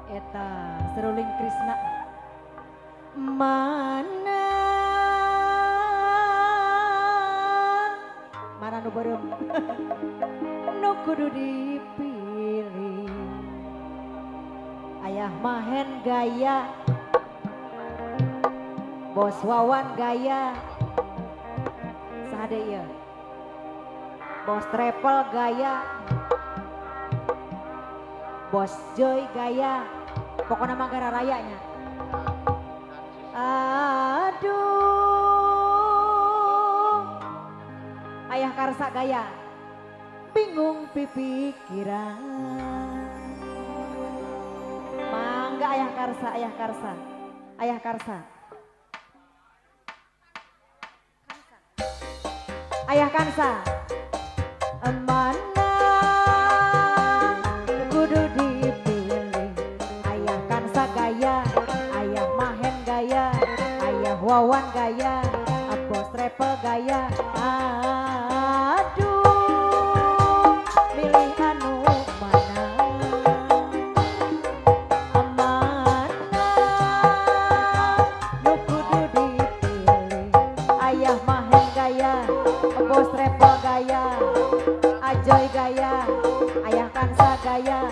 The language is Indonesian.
Eta seruling Krisna mana mana nu beureum nu kudu dipilih Ayah Mahen gaya Bos Wawan gaya sade ieu Bos Travel gaya Bos Joy gaya pokoknya Manggarai Rayanya aduh Ayah Karsa gaya bingung pipikiran mangga Ayah Karsa Ayah Karsa Ayah Karsa Ayah Karsa mana kudu dipilih Ayah Kansa gaya Ayah Mahen gaya Ayah Wawan gaya Bos Travel gaya aduh milih anu mana mana nu kudu dipilih Ayah Mahen gaya Bos Travel gaya Ajoy gaya Ayah Kansa gaya